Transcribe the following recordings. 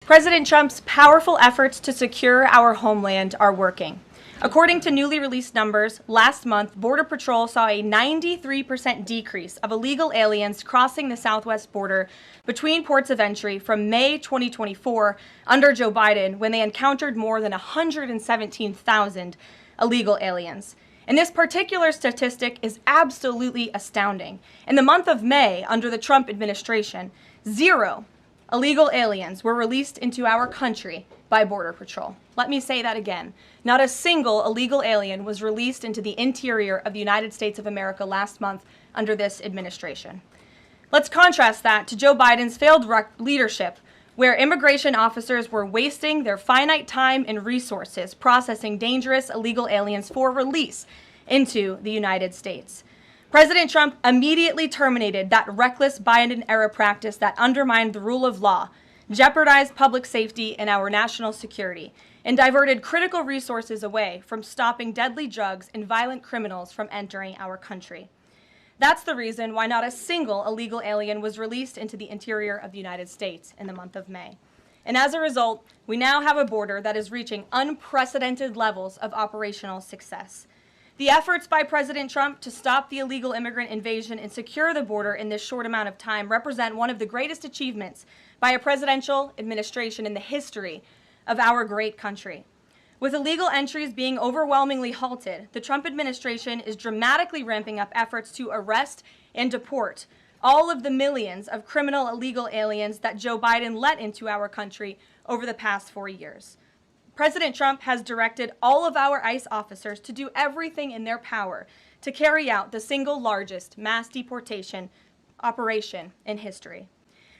President Trump's powerful efforts to secure our homeland are working. According to newly released numbers, last month, Border Patrol saw a 93% decrease of illegal aliens crossing the southwest border between ports of entry from May 2024 under Joe Biden, when they encountered more than 117,000 illegal aliens. And this particular statistic is absolutely astounding. In the month of May, under the Trump administration, 0 illegal aliens were released into our country by Border Patrol. Let me say that again. Not a single illegal alien was released into the interior of the United States of America last month under this administration. Let's contrast that to Joe Biden's failed leadership, where immigration officers were wasting their finite time and resources processing dangerous illegal aliens for release into the United States. President Trump immediately terminated that reckless Biden-era practice that undermined the rule of law, jeopardized public safety and our national security, and diverted critical resources away from stopping deadly drugs and violent criminals from entering our country. That's the reason why not a single illegal alien was released into the interior of the United States in the month of May. And as a result, we now have a border that is reaching unprecedented levels of operational success. The efforts by President Trump to stop the illegal immigrant invasion and secure the border in this short amount of time represent one of the greatest achievements by a presidential administration in the history of our great country. With illegal entries being overwhelmingly halted, the Trump administration is dramatically ramping up efforts to arrest and deport all of the millions of criminal illegal aliens that Joe Biden let into our country over the past 4 years. President Trump has directed all of our ICE officers to do everything in their power to carry out the single largest mass deportation operation in history.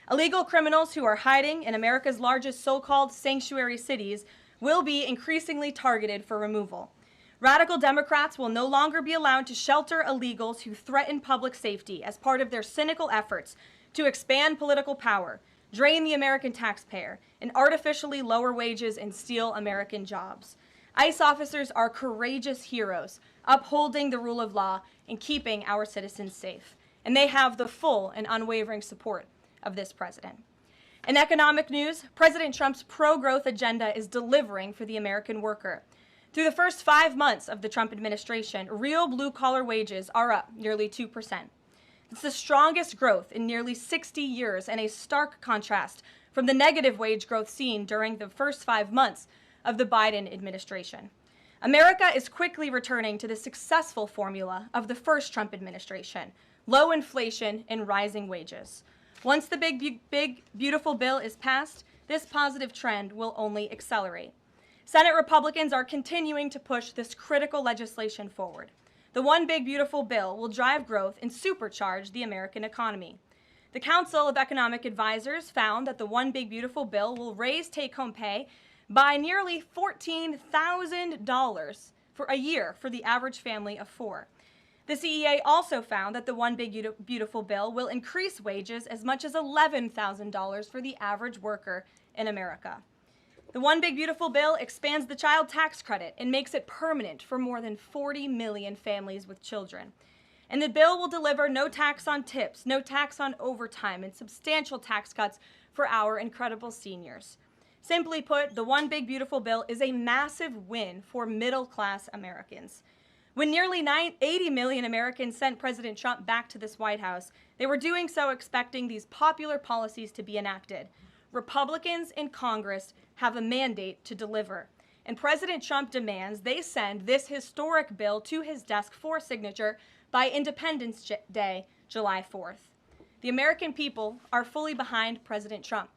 Illegal criminals who are hiding in America's largest so-called sanctuary cities will be increasingly targeted for removal. Radical Democrats will no longer be allowed to shelter illegals who threaten public safety as part of their cynical efforts to expand political power, drain the American taxpayer, and artificially lower wages and steal American jobs. ICE officers are courageous heroes, upholding the rule of law and keeping our citizens safe. And they have the full and unwavering support of this president. In economic news, President Trump's pro-growth agenda is delivering for the American worker. Through the first 5 months of the Trump administration, real blue-collar wages are up nearly 2%. It's the strongest growth in nearly 60 years, and a stark contrast from the negative wage growth seen during the first 5 months of the Biden administration. America is quickly returning to the successful formula of the first Trump administration: low inflation and rising wages. Once the big, beautiful bill is passed, this positive trend will only accelerate. Senate Republicans are continuing to push this critical legislation forward. The One Big Beautiful Bill will drive growth and supercharge the American economy. The Council of Economic Advisors found that the One Big Beautiful Bill will raise take-home pay by nearly $14,000 for a year for the average family of 4. The CEA also found that the One Big Beautiful Bill will increase wages as much as $11,000 for the average worker in America. The One Big Beautiful Bill expands the child tax credit and makes it permanent for more than 40 million families with children. And the bill will deliver no tax on tips, no tax on overtime, and substantial tax cuts for our incredible seniors. Simply put, the One Big Beautiful Bill is a massive win for middle-class Americans. When nearly 80 million Americans sent President Trump back to this White House, they were doing so expecting these popular policies to be enacted. Republicans in Congress have a mandate to deliver, and President Trump demands they send this historic bill to his desk for signature by Independence Day, July 4th. The American people are fully behind President Trump.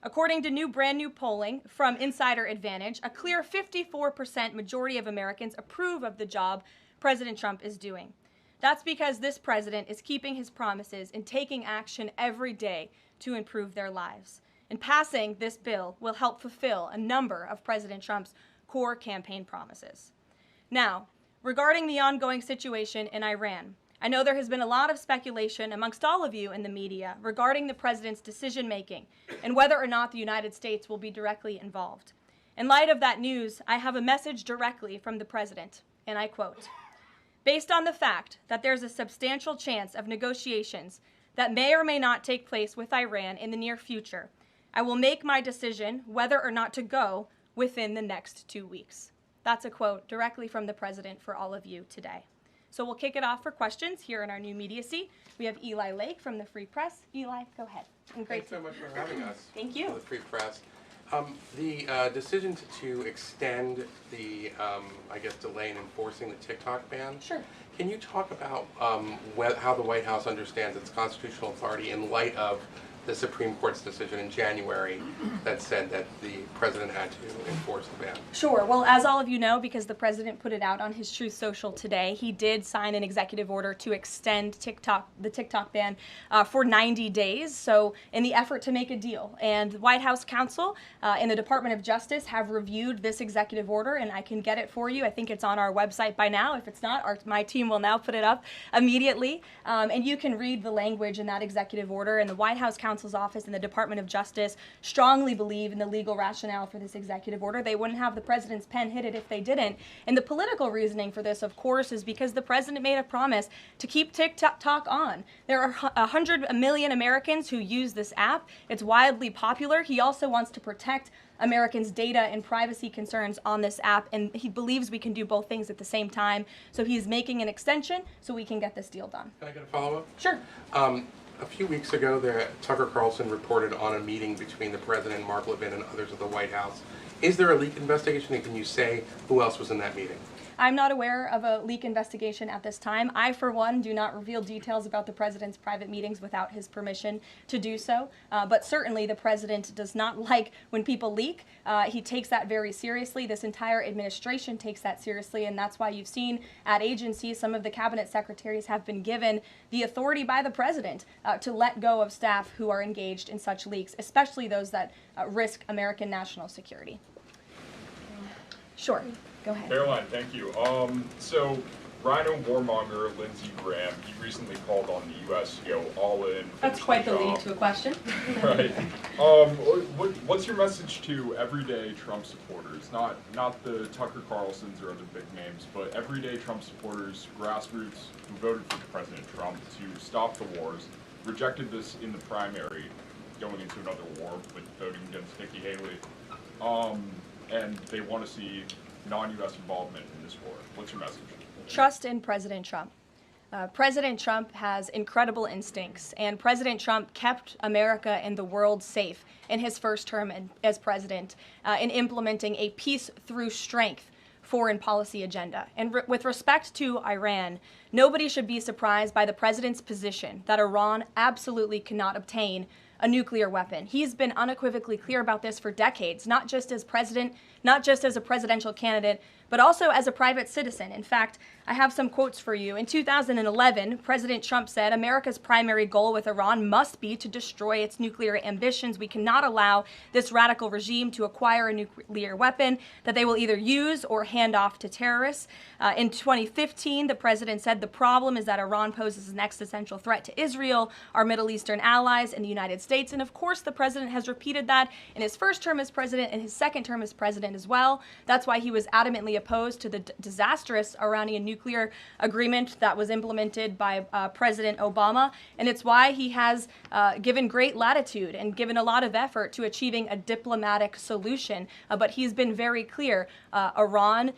According to brand new polling from Insider Advantage, a clear 54% majority of Americans approve of the job President Trump is doing. That's because this president is keeping his promises and taking action every day to improve their lives. And passing this bill will help fulfill a number of President Trump's core campaign promises. Now, regarding the ongoing situation in Iran, I know there has been a lot of speculation amongst all of you in the media regarding the president's decision-making and whether or not the United States will be directly involved. In light of that news, I have a message directly from the president, and I quote, "Based on the fact that there's a substantial chance of negotiations that may or may not take place with Iran in the near future, I will make my decision whether or not to go within the next 2 weeks. That's a quote directly from the president for all of you today. So we'll kick it off for questions here in our new media seat. We have Eli Lake from the Free Press. Eli, go ahead. And Thanks so much for having us. Thank you. The Free Press. The decision to extend the, I guess, delay in enforcing the TikTok ban. Sure. Can you talk about how the White House understands its constitutional authority in light of the Supreme Court's decision in January that said that the president had to enforce the ban? Sure. Well, as all of you know, because the president put it out on his Truth Social today, he did sign an executive order to extend the TikTok ban for 90 days. So in the effort to make a deal. And the White House counsel and the Department of Justice have reviewed this executive order, and I can get it for you. I think it's on our website by now. If it's not, my team will now put it up immediately. And you can read the language in that executive order. And the White House counsel's office and the Department of Justice strongly believe in the legal rationale for this executive order. They wouldn't have the president's pen hit it if they didn't. And the political reasoning for this, of course, is because the president made a promise to keep TikTok on. There are 100 million Americans who use this app. It's widely popular. He also wants to protect Americans' data and privacy concerns on this app, and he believes we can do both things at the same time. So he's making an extension so we can get this deal done. Can I get a follow-up? Sure. A few weeks ago, Tucker Carlson reported on a meeting between the president, Mark Levin, and others at the White House. Is there a leak investigation, and can you say who else was in that meeting? I'm not aware of a leak investigation at this time. I, for one, do not reveal details about the president's private meetings without his permission to do so. But certainly the president does not like when people leak. He takes that very seriously. This entire administration takes that seriously, and that's why you've seen at agencies some of the cabinet secretaries have been given the authority by the president to let go of staff who are engaged in such leaks, especially those that risk American national security. Sure. Go ahead. Karoline, thank you. So Rhino warmonger Lindsey Graham, he recently called on the U.S. to go all in. That's quite the lead to a question. Right. What's your message to everyday Trump supporters? Not the Tucker Carlsons or other big names, but everyday Trump supporters, grassroots who voted for President Trump to stop the wars, rejected this in the primary, going into another war with voting against Nikki Haley, and they want to see non-U.S. involvement in this war. What's your message? Trust in President Trump. President Trump has incredible instincts, and President Trump kept America and the world safe in his first term as president in implementing a peace through strength foreign policy agenda. And with respect to Iran, nobody should be surprised by the president's position that Iran absolutely cannot obtain a nuclear weapon. He's been unequivocally clear about this for decades, not just as president, not just as a presidential candidate, but also as a private citizen. In fact, I have some quotes for you. In 2011, President Trump said, "America's primary goal with Iran must be to destroy its nuclear ambitions. We cannot allow this radical regime to acquire a nuclear weapon that they will either use or hand off to terrorists." In 2015, the president said, "The problem is that Iran poses an existential threat to Israel, our Middle Eastern allies, and the United States." And of course, the president has repeated that in his first term as president and his second term as president as well. That's why he was adamantly opposed to the disastrous Iranian nuclear agreement that was implemented by President Obama. And it's why he has given great latitude and given a lot of effort to achieving a diplomatic solution. But he's been very clear. Iran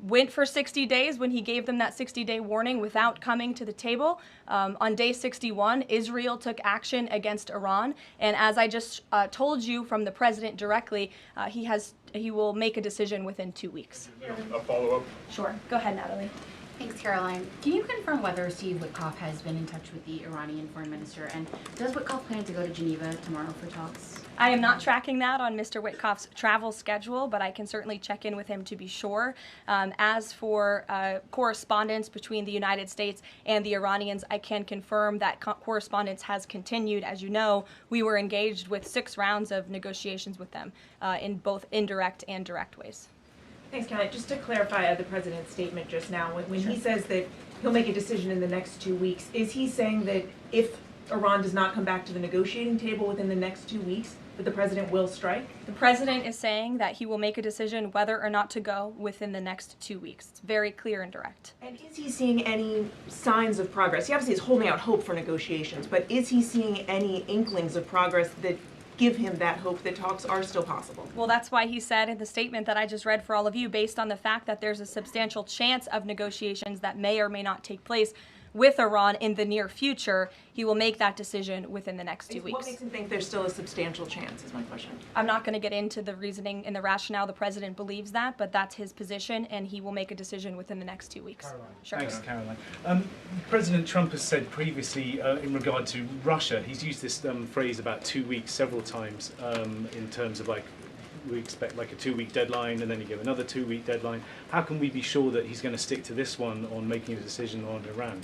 went for 60 days when he gave them that 60-day warning without coming to the table. On day 61, Israel took action against Iran. And as I just told you from the president directly, he will make a decision within 2 weeks. A follow-up? Sure. Go ahead, Natalie. Thanks, Karoline. Can you confirm whether Steve Witkoff has been in touch with the Iranian foreign minister, and does Witkoff plan to go to Geneva tomorrow for talks? I am not tracking that on Mr. Witkoff's travel schedule, but I can certainly check in with him to be sure. As for correspondence between the United States and the Iranians, I can confirm that correspondence has continued. As you know, we were engaged with 6 rounds of negotiations with them in both indirect and direct ways. Thanks, Kelly. Just to clarify the president's statement just now, when he says that he'll make a decision in the next 2 weeks, is he saying that if Iran does not come back to the negotiating table within the next 2 weeks, that the president will strike? The president is saying that he will make a decision whether or not to go within the next 2 weeks. It's very clear and direct. And is he seeing any signs of progress? He obviously is holding out hope for negotiations, but is he seeing any inklings of progress that give him that hope that talks are still possible? Well, that's why he said in the statement that I just read for all of you, based on the fact that there's a substantial chance of negotiations that may or may not take place with Iran in the near future, he will make that decision within the next 2 weeks. What makes him think there's still a substantial chance is my question. I'm not going to get into the reasoning and the rationale the president believes that, but that's his position, and he will make a decision within the next 2 weeks. Karoline. Sure. Thanks, Karoline. President Trump has said previously in regard to Russia, he's used this phrase about 2 weeks several times in terms of like, we expect like a 2-week deadline and then you give another 2-week deadline. How can we be sure that he's going to stick to this one on making a decision on Iran?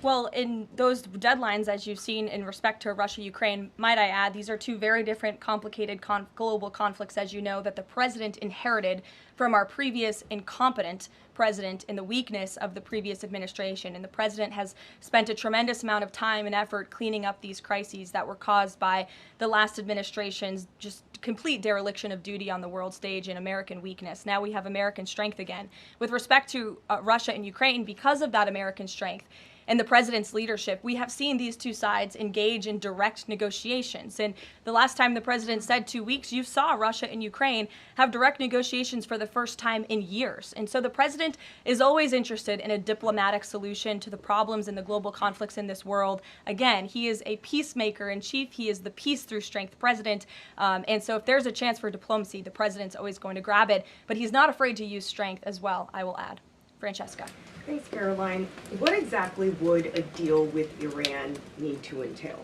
Well, in those deadlines, as you've seen in respect to Russia-Ukraine, might I add, these are two very different, complicated global conflicts, as you know, that the president inherited from our previous incompetent president in the weakness of the previous administration. And the president has spent a tremendous amount of time and effort cleaning up these crises that were caused by the last administration's just complete dereliction of duty on the world stage and American weakness. Now we have American strength again. With respect to Russia and Ukraine, because of that American strength, and the president's leadership, we have seen these two sides engage in direct negotiations. And the last time the president said 2 weeks, you saw Russia and Ukraine have direct negotiations for the first time in years. And so the president is always interested in a diplomatic solution to the problems and the global conflicts in this world. Again, he is a peacemaker in chief. He is the peace through strength president. And so if there's a chance for diplomacy, the president's always going to grab it. But he's not afraid to use strength as well, I will add. Francesca. Thanks, Caroline. What exactly would a deal with Iran need to entail?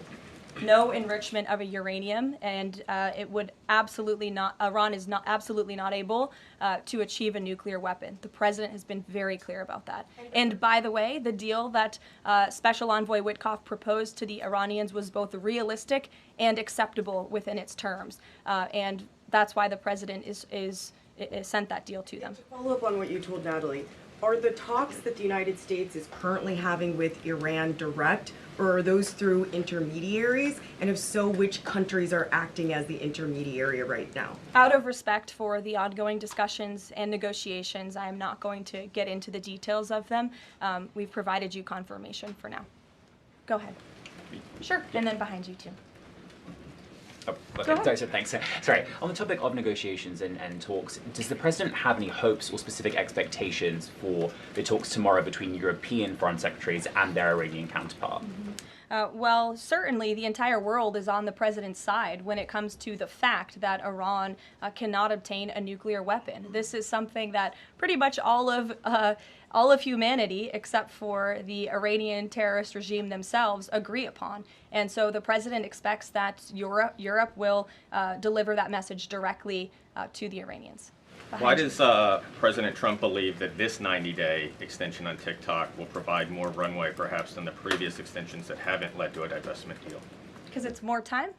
No enrichment of a uranium, and it would absolutely not. Iran is not absolutely not able to achieve a nuclear weapon. The president has been very clear about that. And by the way, the deal that Special Envoy Witkoff proposed to the Iranians was both realistic and acceptable within its terms, and that's why the president is sent that deal to them. To follow up on what you told Natalie, are the talks that the United States is currently having with Iran direct, or are those through intermediaries? And if so, which countries are acting as the intermediary right now? Out of respect for the ongoing discussions and negotiations, I am not going to get into the details of them. We've provided you confirmation for now. Go ahead. Sure, and then behind you too. Oh, Go okay. ahead. So thanks. Sorry. On the topic of negotiations and talks, does the president have any hopes or specific expectations for the talks tomorrow between European foreign secretaries and their Iranian counterpart? Well, certainly the entire world is on the president's side when it comes to the fact that Iran cannot obtain a nuclear weapon. This is something that pretty much all of humanity, except for the Iranian terrorist regime themselves, agree upon. And so the president expects that Europe will deliver that message directly to the Iranians. Why does President Trump believe that this 90-day extension on TikTok will provide more runway perhaps than the previous extensions that haven't led to a divestment deal? Because it's more time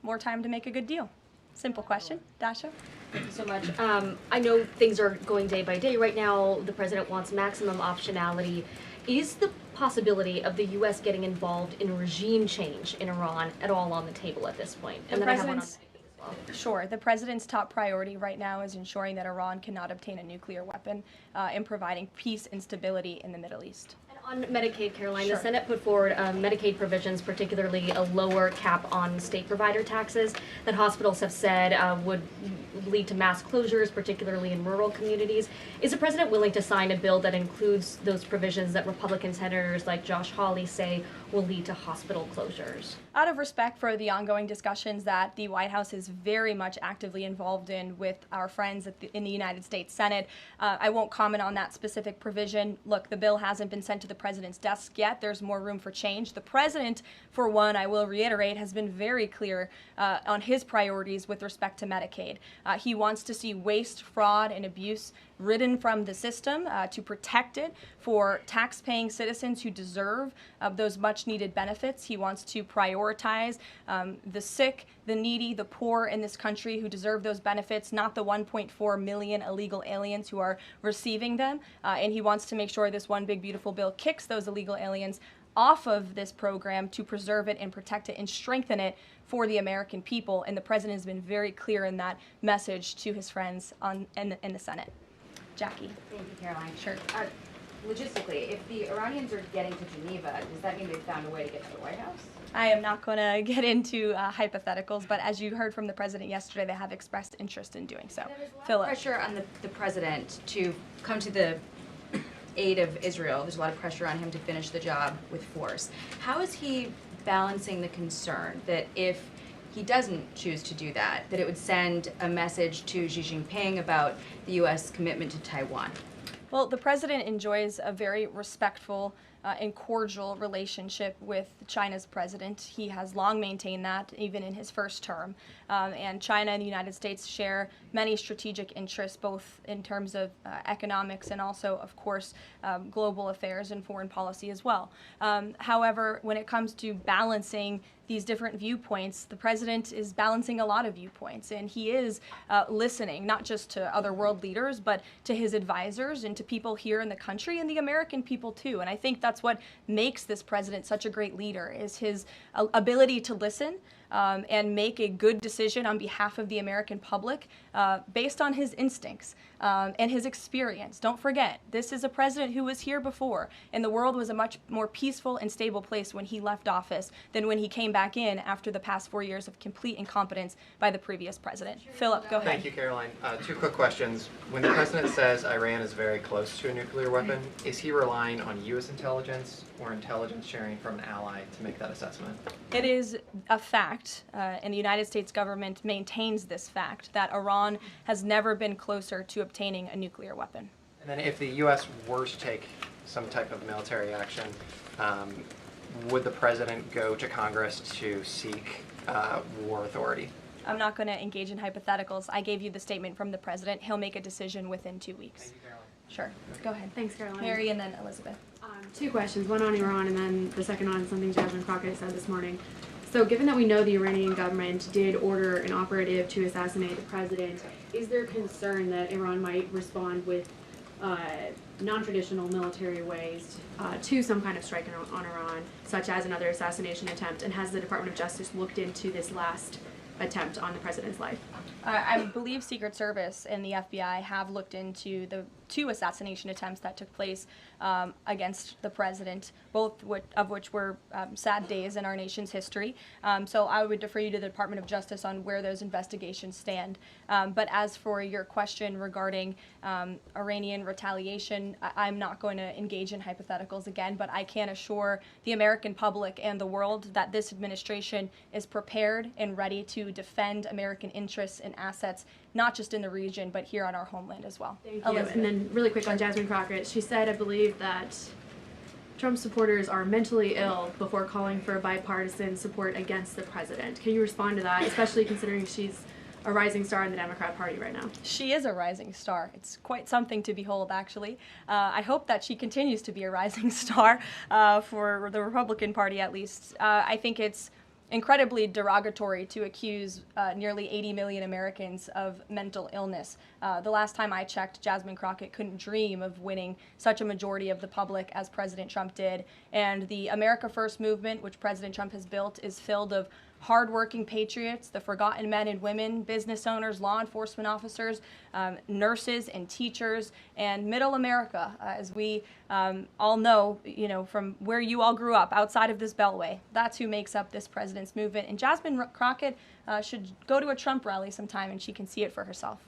to make a good deal. Simple question. Dasha? Thank you so much. I know things are going day by day right now. The president wants maximum optionality. Is the possibility of the U.S. getting involved in regime change in Iran at all on the table at this point? And then I have one on as well. Sure. The president's top priority right now is ensuring that Iran cannot obtain a nuclear weapon and providing peace and stability in the Middle East. On Medicaid, Caroline, Sure. the Senate put forward Medicaid provisions, particularly a lower cap on state provider taxes that hospitals have said would lead to mass closures, particularly in rural communities. Is the president willing to sign a bill that includes those provisions that Republican senators like Josh Hawley say will lead to hospital closures? Out of respect for the ongoing discussions that the White House is very much actively involved in with our friends in the United States Senate, I won't comment on that specific provision. Look, the bill hasn't been sent to the president's desk yet. There's more room for change. The president, for one, I will reiterate, has been very clear on his priorities with respect to Medicaid. He wants to see waste, fraud, and abuse ridden from the system to protect it for tax-paying citizens who deserve those much-needed benefits. He wants to prioritize the sick, the needy, the poor in this country who deserve those benefits, not the 1.4 million illegal aliens who are receiving them. And he wants to make sure this one big beautiful bill kicks those illegal aliens off of this program to preserve it and protect it and strengthen it for the American people. And the president has been very clear in that message to his friends in the Senate. Jackie. Thank you, Caroline. Sure. logistically, if the Iranians are getting to Geneva, does that mean they've found a way to get to the White House? I am not going to get into hypotheticals, but as you heard from the president yesterday, they have expressed interest in doing so. There's a lot of Philip. pressure on the president to come to the aid of Israel. There's a lot of pressure on him to finish the job with force. How is he balancing the concern that if he doesn't choose to do that, that it would send a message to Xi Jinping about the U.S. commitment to Taiwan? Well, the president enjoys a very respectful and cordial relationship with China's president. He has long maintained that, even in his first term. And China and the United States share many strategic interests, both in terms of economics and also, of course, global affairs and foreign policy as well. However, when it comes to balancing these different viewpoints, the president is balancing a lot of viewpoints, and he is listening not just to other world leaders, but to his advisors and to people here in the country and the American people too. And I think that's what makes this president such a great leader, is his ability to listen and make a good decision on behalf of the American public based on his instincts and his experience. Don't forget, this is a president who was here before, and the world was a much more peaceful and stable place when he left office than when he came back in after the past 4 years of complete incompetence by the previous president. Philip, go ahead. Thank you, Caroline. Two quick questions. When the president says Iran is very close to a nuclear weapon, is he relying on U.S. intelligence or intelligence sharing from an ally to make that assessment? It is a fact, and the United States government maintains this fact, that Iran has never been closer to obtaining a nuclear weapon. And then if the U.S. were to take some type of military action, would the president go to Congress to seek war authority? I'm not going to engage in hypotheticals. I gave you the statement from the president. He'll make a decision within 2 weeks. Thank you, Caroline. Sure. Go ahead. Thanks, Caroline. Mary and then Elizabeth. Two questions, one on Iran and then the second on something Jasmine Crockett said this morning. So given that we know the Iranian government did order an operative to assassinate the president, is there concern that Iran might respond with non-traditional military ways to some kind of strike on Iran, such as another assassination attempt? And has the Department of Justice looked into this last attempt on the president's life? I believe Secret Service and the FBI have looked into the 2 assassination attempts that took place against the president, both of which were sad days in our nation's history. So I would defer you to the Department of Justice on where those investigations stand. But as for your question regarding Iranian retaliation, I'm not going to engage in hypotheticals again, but I can assure the American public and the world that this administration is prepared and ready to defend American interests and assets, not just in the region, but here on our homeland as well. Thank you. And then really quick on Jasmine Crockett, she said, I believe, that Trump supporters are mentally ill before calling for bipartisan support against the president. Can you respond to that, especially considering she's a rising star in the Democrat Party right now? She is a rising star. It's quite something to behold, actually. I hope that she continues to be a rising star for the Republican Party, at least. I think it's incredibly derogatory to accuse nearly 80 million Americans of mental illness. The last time I checked, Jasmine Crockett couldn't dream of winning such a majority of the public as President Trump did. And the America First movement, which President Trump has built, is filled of hardworking patriots, the forgotten men and women, business owners, law enforcement officers, nurses and teachers, and middle America, as we all know, from where you all grew up, outside of this beltway. That's who makes up this president's movement. And Jasmine Crockett should go to a Trump rally sometime and she can see it for herself.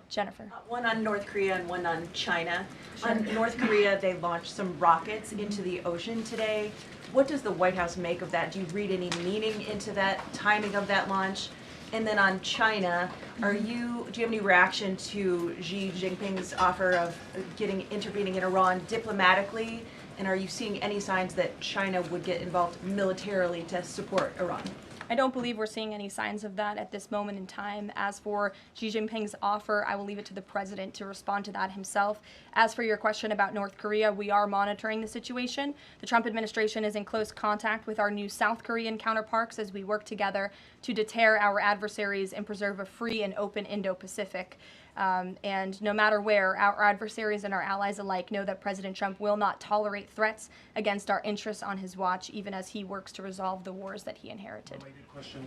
Jennifer. One on North Korea and one on China. Sure. On North Korea, they launched some rockets into the ocean today. What does the White House make of that? Do you read any meaning into that timing of that launch? And then on China, do you have any reaction to Xi Jinping's offer of intervening in Iran diplomatically? And are you seeing any signs that China would get involved militarily to support Iran? I don't believe we're seeing any signs of that at this moment in time. As for Xi Jinping's offer, I will leave it to the president to respond to that himself. As for your question about North Korea, we are monitoring the situation. The Trump administration is in close contact with our new South Korean counterparts as we work together to deter our adversaries and preserve a free and open Indo-Pacific. And no matter where, our adversaries and our allies alike know that President Trump will not tolerate threats against our interests on his watch, even as he works to resolve the wars that he inherited.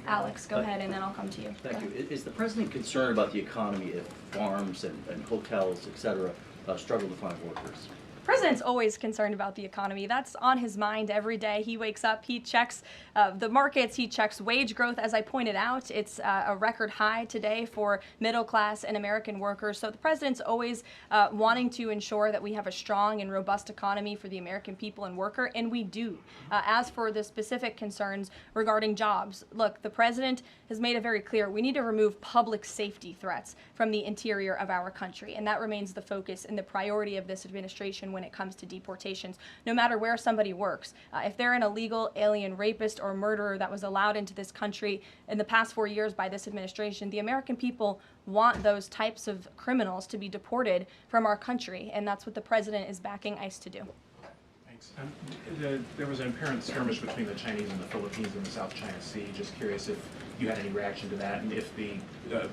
Alex, go ahead, and then I'll come to you. Thank you. Is the president concerned about the economy if farms and hotels, et cetera, struggle to find workers? President's always concerned about the economy. That's on his mind every day. He wakes up, he checks the markets, he checks wage growth. As I pointed out, it's a record high today for middle class and American workers. So the president's always wanting to ensure that we have a strong and robust economy for the American people and worker, and we do. As for the specific concerns regarding jobs, look, the president has made it very clear we need to remove public safety threats from the interior of our country, and that remains the focus and the priority of this administration when it comes to deportations, no matter where somebody works. If they're an illegal alien rapist or murderer that was allowed into this country in the past 4 years by this administration, the American people want those types of criminals to be deported from our country, and that's what the president is backing ICE to do. Thanks. There was an apparent skirmish between the Chinese and the Philippines in the South China Sea. Just curious if you had any reaction to that, and if the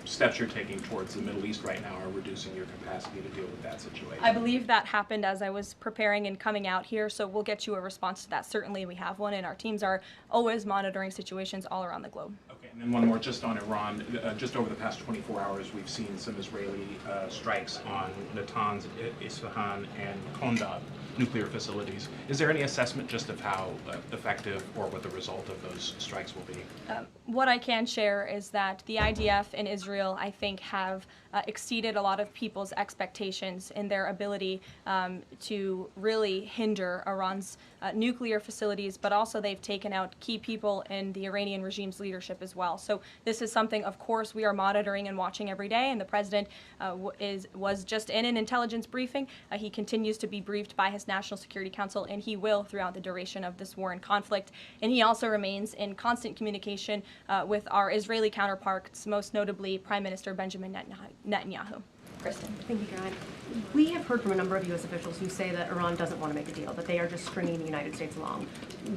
steps you're taking towards the Middle East right now are reducing your capacity to deal with that situation. I believe that happened as I was preparing and coming out here, so we'll get you a response to that. Certainly we have one, and our teams are always monitoring situations all around the globe. Okay, and then one more just on Iran. Just over the past 24 hours, we've seen some Israeli strikes on Natanz, Isfahan, and Kondab nuclear facilities. Is there any assessment just of how effective or what the result of those strikes will be? What I can share is that the IDF and Israel, I think, have exceeded a lot of people's expectations in their ability to really hinder Iran's nuclear facilities, but also they've taken out key people in the Iranian regime's leadership as well. So this is something, of course, we are monitoring and watching every day, and the president was just in an intelligence briefing. He continues to be briefed by his National Security Council, and he will throughout the duration of this war and conflict. And he also remains in constant communication with our Israeli counterparts, most notably Prime Minister Benjamin Netanyahu. Kristen. Thank you, Caroline. We have heard from a number of U.S. officials who say that Iran doesn't want to make a deal, that they are just stringing the United States along.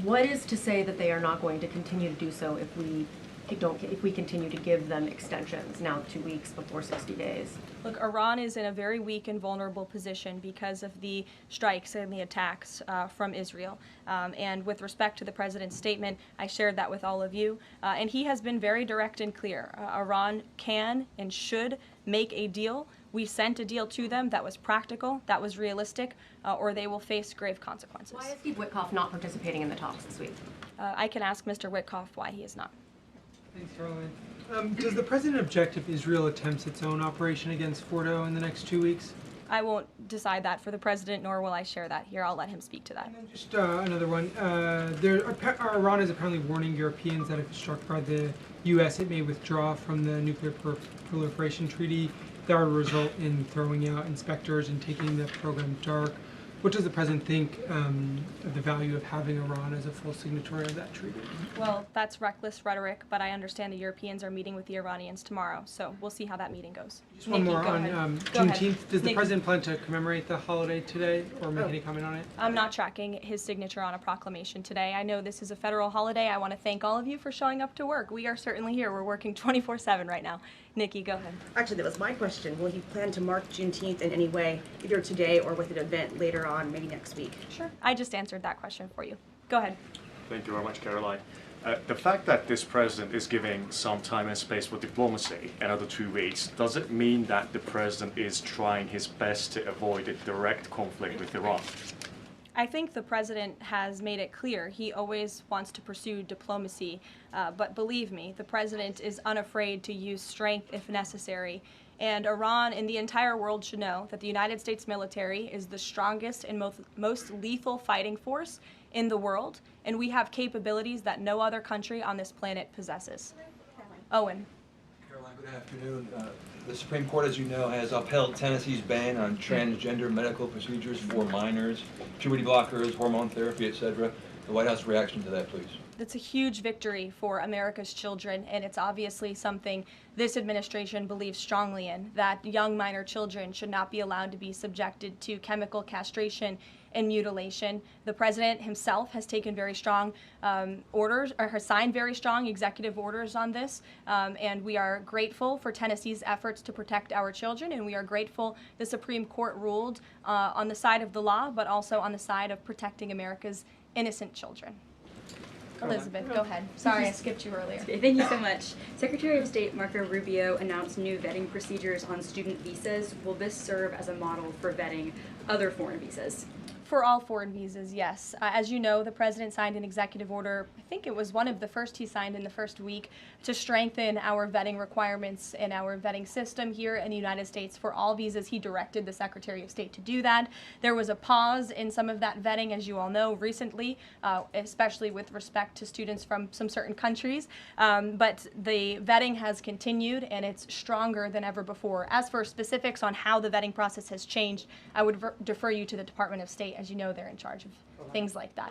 What is to say that they are not going to continue to do so if we continue to give them extensions, now 2 weeks before 60 days? Look, Iran is in a very weak and vulnerable position because of the strikes and the attacks from Israel. And with respect to the president's statement, I shared that with all of you. And he has been very direct and clear. Iran can and should make a deal. We sent a deal to them that was practical, that was realistic, or they will face grave consequences. Why is Steve Witkoff not participating in the talks this week? I can ask Mr. Witkoff why he is not. Thanks, Karoline. Does the president object if Israel attempts its own operation against Fordo in the next 2 weeks? I won't decide that for the president, nor will I share that here. I'll let him speak to that. And then just another one. Iran is apparently warning Europeans that if struck by the U.S., it may withdraw from the nuclear proliferation treaty. That would result in throwing out inspectors and taking the program dark. What does the president think of the value of having Iran as a full signatory of that treaty? Well, that's reckless rhetoric, but I understand the Europeans are meeting with the Iranians tomorrow, so we'll see how that meeting goes. Just one more on Juneteenth. Does the president plan to commemorate the holiday today or make any comment on it? I'm not tracking his signature on a proclamation today. I know this is a federal holiday. I want to thank all of you for showing up to work. We are certainly here. We're working 24/7 right now. Nikki, go ahead. Actually, that was my question. Will he plan to mark Juneteenth in any way, either today or with an event later on, maybe next week? Sure. I just answered that question for you. Go ahead. Thank you very much, Caroline. The fact that this president is giving some time and space for diplomacy, another 2 weeks, does it mean that the president is trying his best to avoid a direct conflict with Iran? I think the president has made it clear he always wants to pursue diplomacy, but believe me, the president is unafraid to use strength if necessary. And Iran and the entire world should know that the United States military is the strongest and most lethal fighting force in the world, and we have capabilities that no other country on this planet possesses. Owen. Caroline, good afternoon. The Supreme Court, as you know, has upheld Tennessee's ban on transgender medical procedures for minors, puberty blockers, hormone therapy, etc. The White House reaction to that, please. That's a huge victory for America's children, and it's obviously something this administration believes strongly in, that young minor children should not be allowed to be subjected to chemical castration and mutilation. The president himself has taken very strong orders, or has signed very strong executive orders on this, and we are grateful for Tennessee's efforts to protect our children, and we are grateful the Supreme Court ruled on the side of the law, but also on the side of protecting America's innocent children. Elizabeth, go ahead. Sorry, I skipped you earlier. Okay, thank you so much. Secretary of State Marco Rubio announced new vetting procedures on student visas. Will this serve as a model for vetting other foreign visas? For all foreign visas, yes. As you know, the president signed an executive order, I think it was one of the first he signed in the first week, to strengthen our vetting requirements and our vetting system here in the United States for all visas. He directed the Secretary of State to do that. There was a pause in some of that vetting, as you all know, recently, especially with respect to students from some certain countries. But the vetting has continued, and it's stronger than ever before. As for specifics on how the vetting process has changed, I would defer you to the Department of State. As you know, they're in charge of things like that.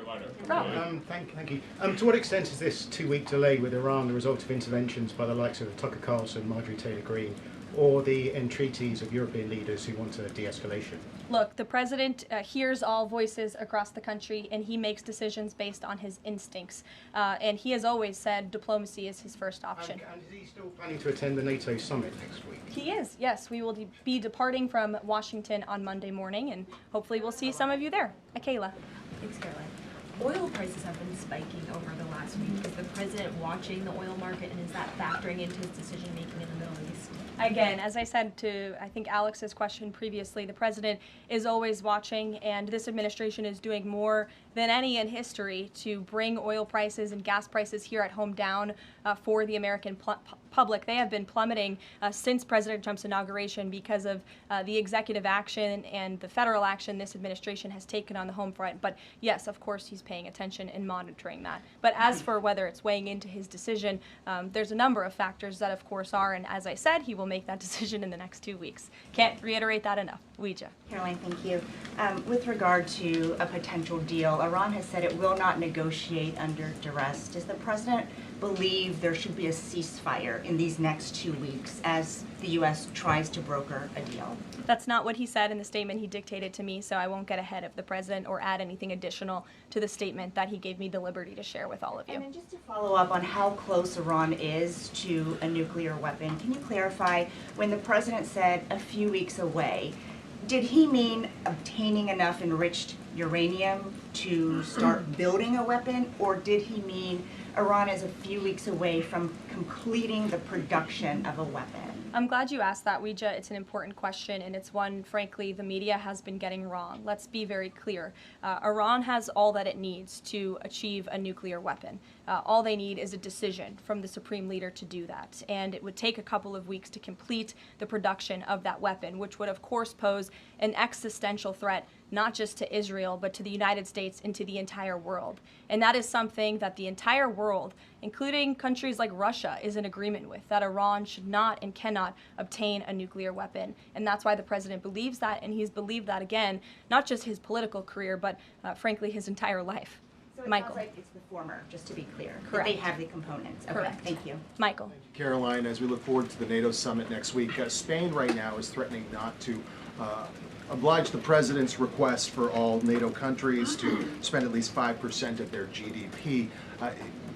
Thank you. To what extent is this 2-week delay with Iran the result of interventions by the likes of Tucker Carlson, Marjorie Taylor Greene, or the entreaties of European leaders who want a de-escalation? Look, the president hears all voices across the country, and he makes decisions based on his instincts. And he has always said diplomacy is his first option. And is he still planning to attend the NATO summit next week? He is, yes. We will be departing from Washington on Monday morning, and hopefully we'll see some of you there. Michaela. Thanks, Caroline. Oil prices have been spiking over the last week. Is the president watching the oil market, and is that factoring into his decision-making in the Middle East? Again, as I said to, I think, Alex's question previously, the president is always watching, and this administration is doing more than any in history to bring oil prices and gas prices here at home down for the American public. They have been plummeting since President Trump's inauguration because of the executive action and the federal action this administration has taken on the home front. But yes, of course, he's paying attention and monitoring that. But as for whether it's weighing into his decision, there's a number of factors that, of course, are, and as I said, he will make that decision in the next 2 weeks. Can't reiterate that enough. Ouija. Caroline, thank you. With regard to a potential deal, Iran has said it will not negotiate under duress. Does the president believe there should be a ceasefire in these next 2 weeks as the U.S. tries to broker a deal? That's not what he said in the statement he dictated to me, so I won't get ahead of the president or add anything additional to the statement that he gave me the liberty to share with all of you. And then just to follow up on how close Iran is to a nuclear weapon, can you clarify when the president said a few weeks away, did he mean obtaining enough enriched uranium to start building a weapon, or did he mean Iran is a few weeks away from completing the production of a weapon? I'm glad you asked that, Ouija. It's an important question, and it's one, frankly, the media has been getting wrong. Let's be very clear. Iran has all that it needs to achieve a nuclear weapon. All they need is a decision from the supreme leader to do that, and it would take a couple of weeks to complete the production of that weapon, which would, of course, pose an existential threat not just to Israel, but to the United States and to the entire world. And that is something that the entire world, including countries like Russia, is in agreement with, that Iran should not and cannot obtain a nuclear weapon. And that's why the president believes that, and he's believed that, again, not just his political career, but frankly, his entire life. So it Michael. sounds like it's the former, just to be clear. That Correct. they have the components. Okay, Correct. thank you. Michael. Caroline, as we look forward to the NATO summit next week, Spain right now is threatening not to oblige the president's request for all NATO countries to spend at least 5% of their GDP.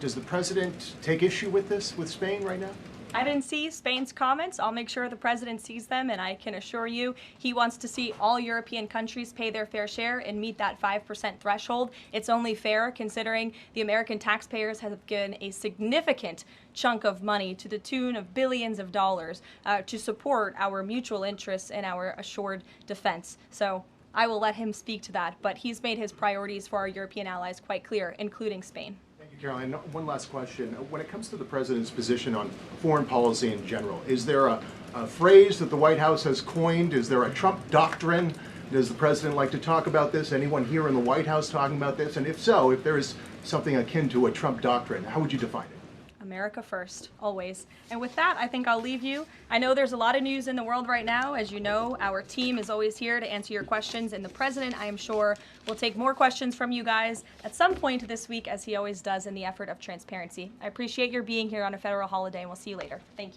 Does the president take issue with this, with Spain right now? I didn't see Spain's comments. I'll make sure the president sees them, and I can assure you he wants to see all European countries pay their fair share and meet that 5% threshold. It's only fair considering the American taxpayers have given a significant chunk of money to the tune of billions of dollars to support our mutual interests and our assured defense. So I will let him speak to that, but he's made his priorities for our European allies quite clear, including Spain. Caroline, one last question. When it comes to the president's position on foreign policy in general, is there a phrase that the White House has coined? Is there a Trump doctrine? Does the president like to talk about this? Anyone here in the White House talking about this? And if so, if there is something akin to a Trump doctrine, how would you define it? America first, always. And with that, I think I'll leave you. I know there's a lot of news in the world right now. As you know, our team is always here to answer your questions, and the president, I am sure, will take more questions from you guys at some point this week, as he always does in the effort of transparency. I appreciate your being here on a federal holiday, and we'll see you later. Thank you.